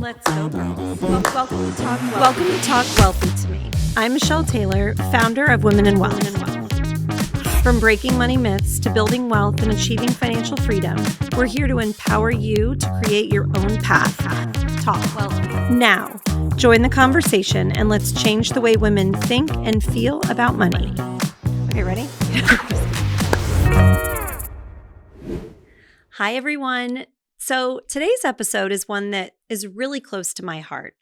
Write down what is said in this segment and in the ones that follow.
Let's go, girls. Welcome to Talk Wealthy to Me. I'm Michelle Taylor, founder of Women in Wealth. From breaking money myths to building wealth and achieving financial freedom, we're here to empower you to create your own path. Talk Wealthy. Now, join the conversation and let's change the way women think and feel about money. Okay, ready? Hi, everyone. So today's episode is one that is really close to my heart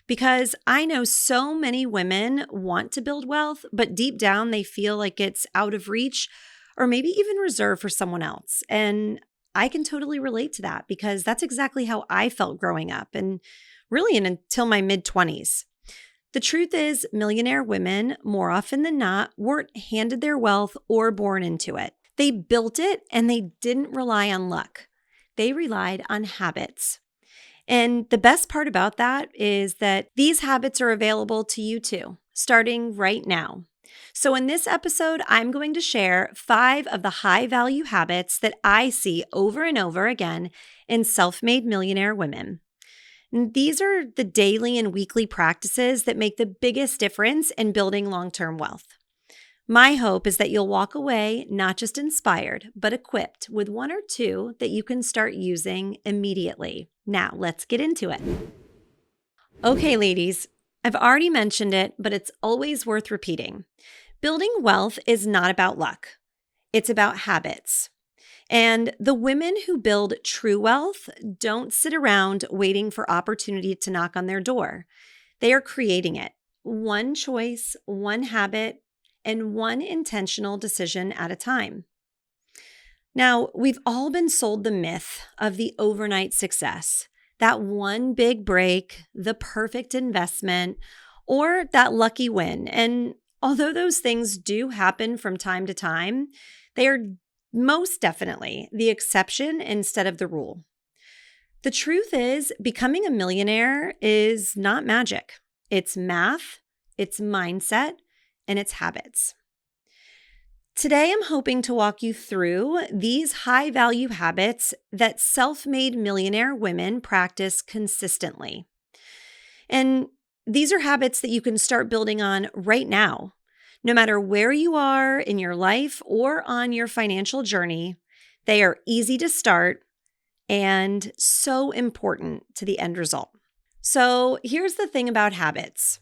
because I know so many women want to build wealth, but deep down they feel like it's out of reach or maybe even reserved for someone else. And I can totally relate to that because that's exactly how I felt growing up and really until my mid-20s. The truth is, millionaire women, more often than not, weren't handed their wealth or born into it. They built it and they didn't rely on luck. They relied on habits. And the best part about that is that these habits are available to you too, starting right now. So in this episode, I'm going to share 5 of the high-value habits that I see over and over again in self-made millionaire women. And these are the daily and weekly practices that make the biggest difference in building long-term wealth. My hope is that you'll walk away not just inspired, but equipped with 1 or 2 that you can start using immediately. Now, let's get into it. Okay, ladies, I've already mentioned it, but it's always worth repeating. Building wealth is not about luck. It's about habits. And the women who build true wealth don't sit around waiting for opportunity to knock on their door. They are creating it. 1 choice, 1 habit, and 1 intentional decision at a time. Now, we've all been sold the myth of the overnight success, that one big break, the perfect investment, or that lucky win. And although those things do happen from time to time, they are most definitely the exception instead of the rule. The truth is, becoming a millionaire is not magic. It's math, it's mindset, and its habits. Today, I'm hoping to walk you through these high-value habits that self-made millionaire women practice consistently. And these are habits that you can start building on right now. No matter where you are in your life or on your financial journey, they are easy to start and so important to the end result. So here's the thing about habits.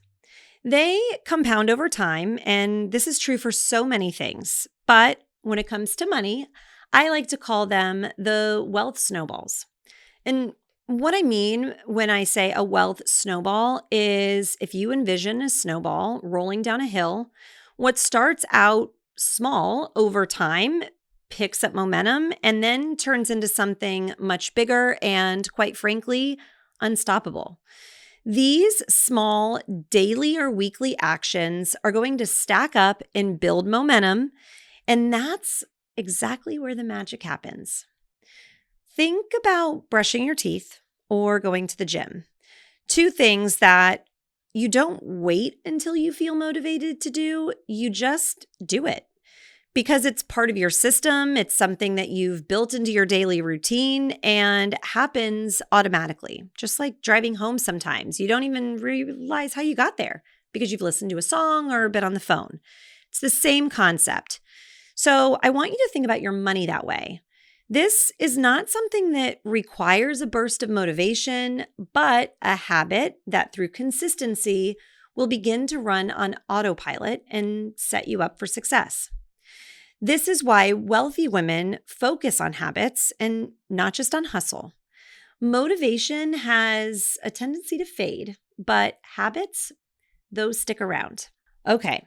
They compound over time, and this is true for so many things. But when it comes to money, I like to call them the wealth snowballs. And what I mean when I say a wealth snowball is if you envision a snowball rolling down a hill, what starts out small over time picks up momentum and then turns into something much bigger and, quite frankly, unstoppable. These small daily or weekly actions are going to stack up and build momentum, and that's exactly where the magic happens. Think about brushing your teeth or going to the gym. 2 things that you don't wait until you feel motivated to do, you just do it. Because it's part of your system, it's something that you've built into your daily routine and happens automatically. Just like driving home sometimes. You don't even realize how you got there because you've listened to a song or been on the phone. It's the same concept. So I want you to think about your money that way. This is not something that requires a burst of motivation, but a habit that through consistency will begin to run on autopilot and set you up for success. This is why wealthy women focus on habits and not just on hustle. Motivation has a tendency to fade, but habits, those stick around. Okay,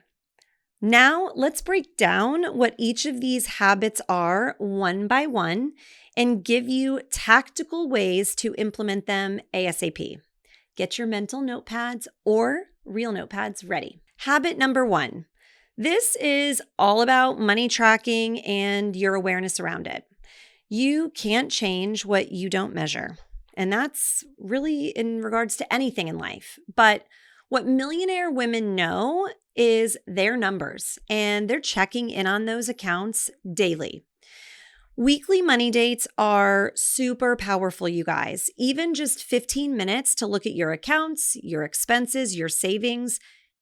now let's break down what each of these habits are one by one and give you tactical ways to implement them ASAP. Get your mental notepads or real notepads ready. Habit number 1. This is all about money tracking and your awareness around it. You can't change what you don't measure. And that's really in regards to anything in life. But what millionaire women know is their numbers, and they're checking in on those accounts daily. Weekly money dates are super powerful, you guys. Even just 15 minutes to look at your accounts, your expenses, your savings,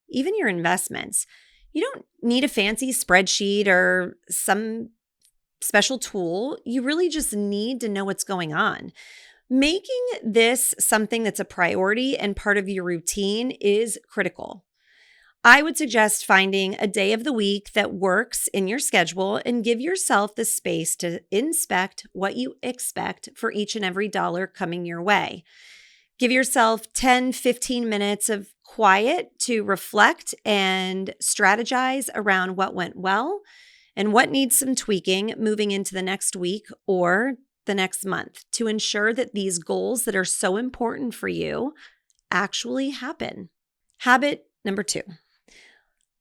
even your investments. You don't need a fancy spreadsheet or some special tool. You really just need to know what's going on. Making this something that's a priority and part of your routine is critical. I would suggest finding a day of the week that works in your schedule and give yourself the space to inspect what you expect for each and every dollar coming your way. Give yourself 10, 15 minutes of quiet to reflect and strategize around what went well and what needs some tweaking moving into the next week or the next month to ensure that these goals that are so important for you actually happen. Habit number 2.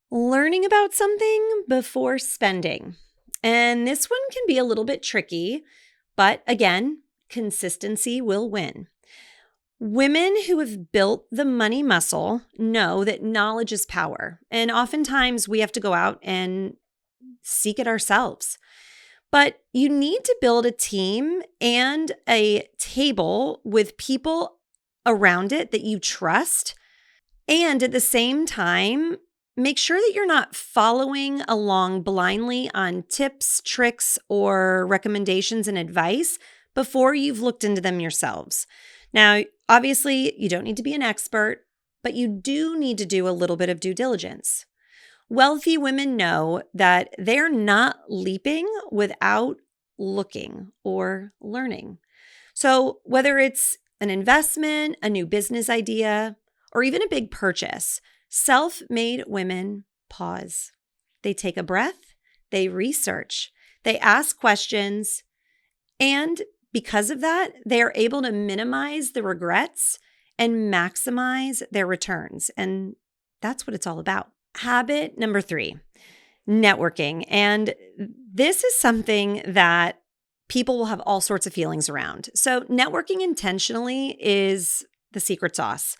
Learning about something before spending. And this one can be a little bit tricky, but again, consistency will win. Women who have built the money muscle know that knowledge is power, and oftentimes we have to go out and seek it ourselves. But you need to build a team and a table with people around it that you trust, and at the same time, make sure that you're not following along blindly on tips, tricks, or recommendations and advice before you've looked into them yourselves. Now, obviously, you don't need to be an expert, but you do need to do a little bit of due diligence. Wealthy women know that they're not leaping without looking or learning. So whether it's an investment, a new business idea, or even a big purchase, self-made women pause. They take a breath, they research, they ask questions, and because of that, they are able to minimize the regrets and maximize their returns. And that's what it's all about. Habit number 3, networking. And this is something that people will have all sorts of feelings around. So networking intentionally is the secret sauce.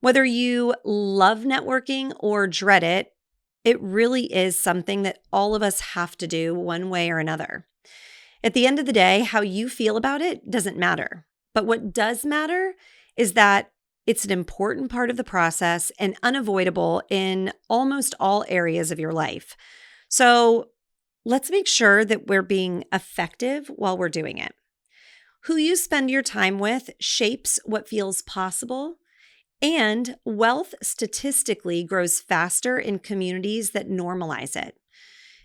Whether you love networking or dread it, it really is something that all of us have to do one way or another. At the end of the day, how you feel about it doesn't matter. But what does matter is that it's an important part of the process and unavoidable in almost all areas of your life. So let's make sure that we're being effective while we're doing it. Who you spend your time with shapes what feels possible. And wealth statistically grows faster in communities that normalize it.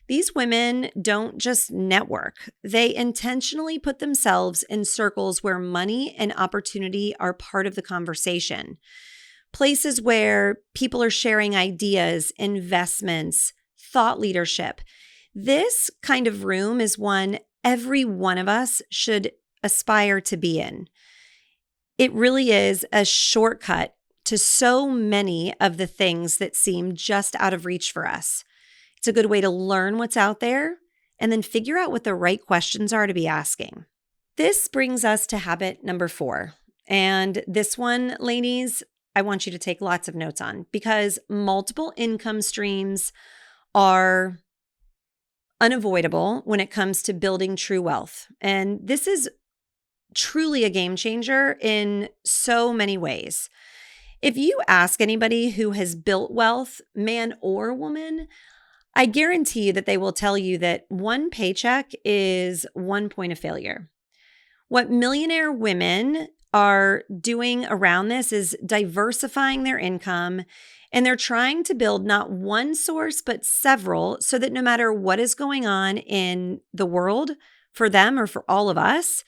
These women don't just network, they intentionally put themselves in circles where money and opportunity are part of the conversation. Places where people are sharing ideas, investments, thought leadership. This kind of room is one every one of us should aspire to be in. It really is a shortcut to so many of the things that seem just out of reach for us. It's a good way to learn what's out there and then figure out what the right questions are to be asking. This brings us to habit number 4. And this one, ladies, I want you to take lots of notes on because multiple income streams are unavoidable when it comes to building true wealth. And this is truly a game changer in so many ways. If you ask anybody who has built wealth, man or woman, I guarantee you that they will tell you that one paycheck is one point of failure. What millionaire women are doing around this is diversifying their income, and they're trying to build not one source, but several, so that no matter what is going on in the world for them or for all of us,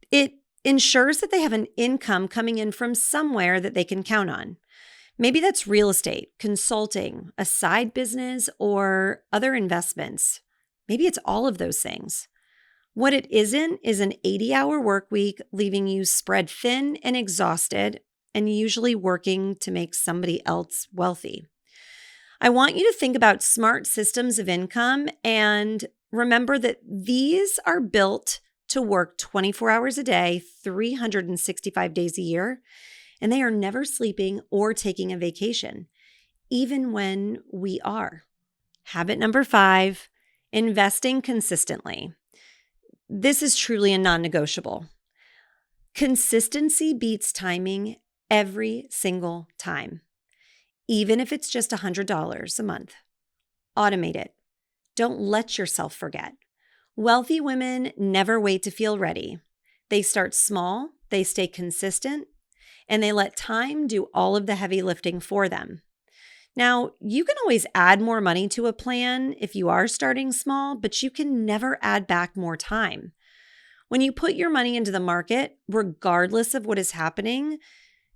it ensures that they have an income coming in from somewhere that they can count on. Maybe that's real estate, consulting, a side business, or other investments. Maybe it's all of those things. What it isn't is an 80-hour work week, leaving you spread thin and exhausted, and usually working to make somebody else wealthy. I want you to think about smart systems of income and remember that these are built to work 24 hours a day, 365 days a year, and they are never sleeping or taking a vacation, even when we are. Habit number 5, investing consistently. this is truly a non-negotiable. Consistency beats timing every single time. Even if it's just $100 a month, automate it. Don't let yourself forget. Wealthy women never wait to feel ready. They start small, they stay consistent, and they let time do all of the heavy lifting for them. Now, you can always add more money to a plan if you are starting small, but you can never add back more time. When you put your money into the market, regardless of what is happening,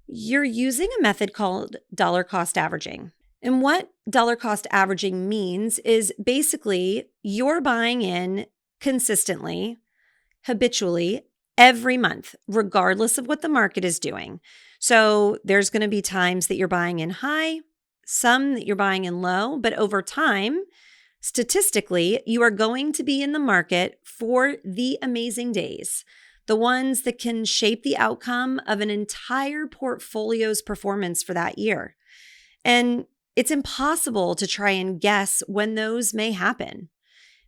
you're using a method called dollar cost averaging. And what dollar cost averaging means is basically you're buying in consistently, habitually, every month, regardless of what the market is doing. So there's going to be times that you're buying in high, some that you're buying in low, but over time, statistically, you are going to be in the market for the amazing days, the ones that can shape the outcome of an entire portfolio's performance for that year. And it's impossible to try and guess when those may happen.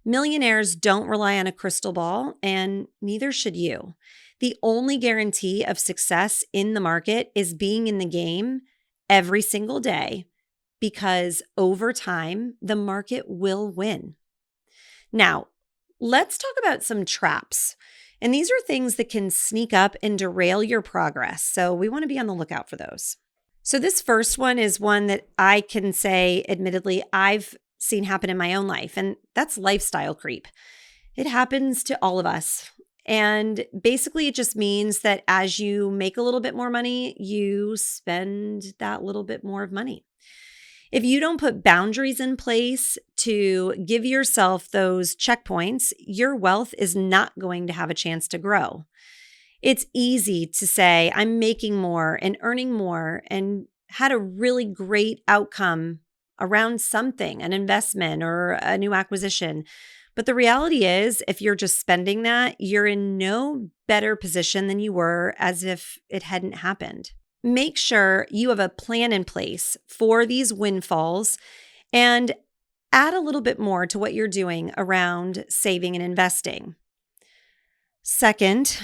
Millionaires don't rely on a crystal ball, and neither should you. The only guarantee of success in the market is being in the game every single day, because over time, the market will win. Now, let's talk about some traps. And these are things that can sneak up and derail your progress. So we want to be on the lookout for those. So this first one is one that I can say, admittedly, I've seen happen in my own life, and that's lifestyle creep. It happens to all of us. And basically, it just means that as you make a little bit more money, you spend that little bit more of money. If you don't put boundaries in place to give yourself those checkpoints, your wealth is not going to have a chance to grow. It's easy to say, I'm making more and earning more and had a really great outcome around something, an investment or a new acquisition. But the reality is, if you're just spending that, you're in no better position than you were as if it hadn't happened. Make sure you have a plan in place for these windfalls and add a little bit more to what you're doing around saving and investing. Second,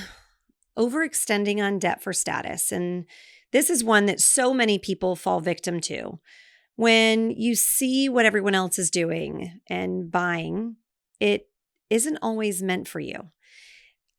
overextending on debt for status. And this is one that so many people fall victim to. When you see what everyone else is doing and buying, it isn't always meant for you.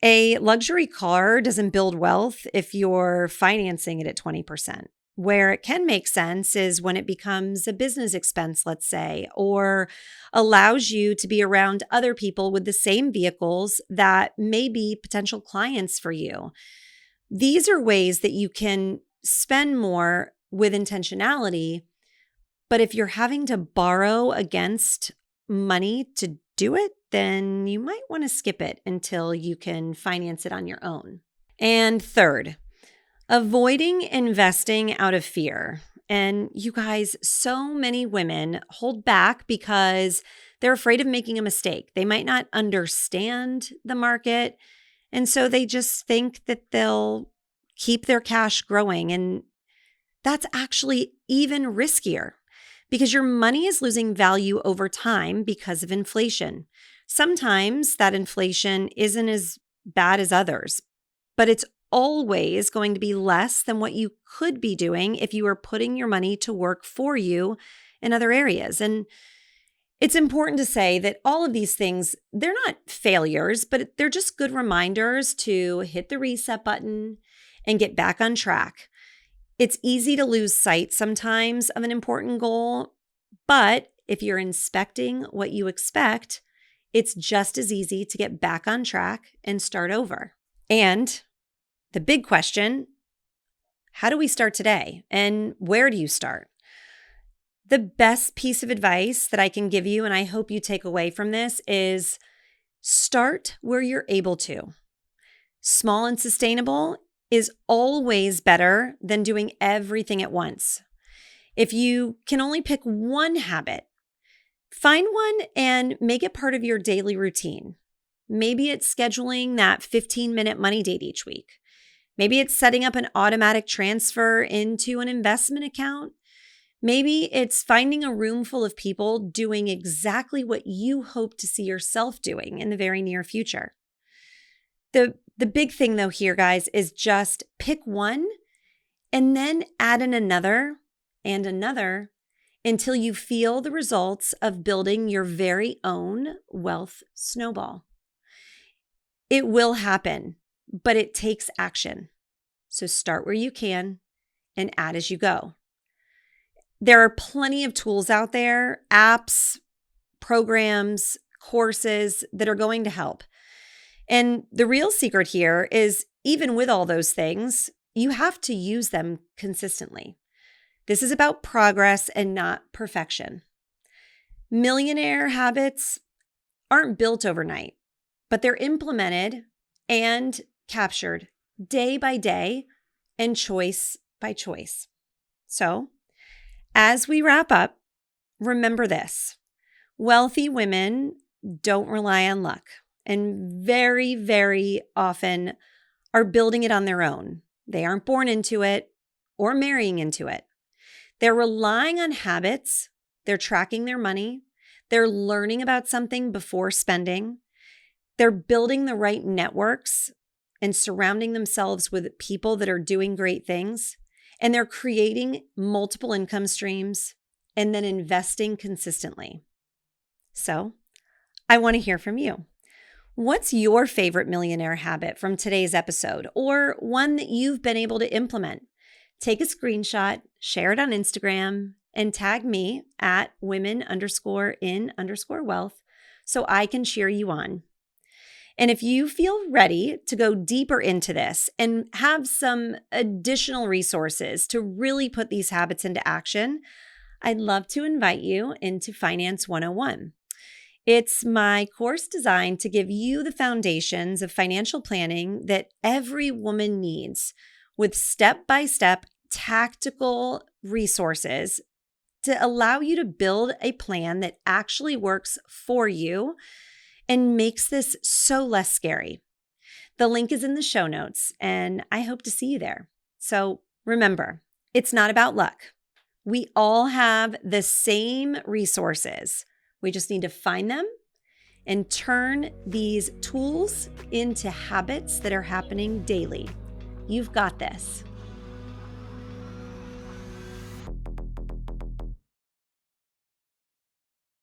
A luxury car doesn't build wealth if you're financing it at 20%. Where it can make sense is when it becomes a business expense, let's say, or allows you to be around other people with the same vehicles that may be potential clients for you. These are ways that you can spend more with intentionality. But if you're having to borrow against money to do it, then you might want to skip it until you can finance it on your own. And third, avoiding investing out of fear. And you guys, so many women hold back because they're afraid of making a mistake. They might not understand the market. And so they just think that they'll keep their cash growing. And that's actually even riskier because your money is losing value over time because of inflation. Sometimes that inflation isn't as bad as others, but it's always going to be less than what you could be doing if you were putting your money to work for you in other areas. And it's important to say that all of these things, they're not failures, but they're just good reminders to hit the reset button and get back on track. It's easy to lose sight sometimes of an important goal, but if you're inspecting what you expect, it's just as easy to get back on track and start over. And the big question, how do we start today? And where do you start? The best piece of advice that I can give you, and I hope you take away from this, is start where you're able to. Small and sustainable is always better than doing everything at once. If you can only pick one habit, find one and make it part of your daily routine. Maybe it's scheduling that 15-minute money date each week. Maybe it's setting up an automatic transfer into an investment account. Maybe it's finding a room full of people doing exactly what you hope to see yourself doing in the very near future. The big thing though here, guys, is just pick one and then add in another and another until you feel the results of building your very own wealth snowball. It will happen, but it takes action. So start where you can and add as you go. There are plenty of tools out there, apps, programs, courses that are going to help. And the real secret here is even with all those things, you have to use them consistently. This is about progress and not perfection. Millionaire habits aren't built overnight, but they're implemented and captured day by day and choice by choice. So, as we wrap up, remember this. Wealthy women don't rely on luck and very, very often are building it on their own. They aren't born into it or marrying into it. They're relying on habits. They're tracking their money. They're learning about something before spending. They're building the right networks and surrounding themselves with people that are doing great things. And they're creating multiple income streams and then investing consistently. So, I want to hear from you. What's your favorite millionaire habit from today's episode or one that you've been able to implement? Take a screenshot, share it on Instagram, and tag me at women_in_wealth so I can cheer you on. And if you feel ready to go deeper into this and have some additional resources to really put these habits into action, I'd love to invite you into Finance 101. It's my course designed to give you the foundations of financial planning that every woman needs with step-by-step tactical resources to allow you to build a plan that actually works for you and makes this so less scary. The link is in the show notes, and I hope to see you there. So remember, it's not about luck. We all have the same resources. We just need to find them and turn these tools into habits that are happening daily. You've got this.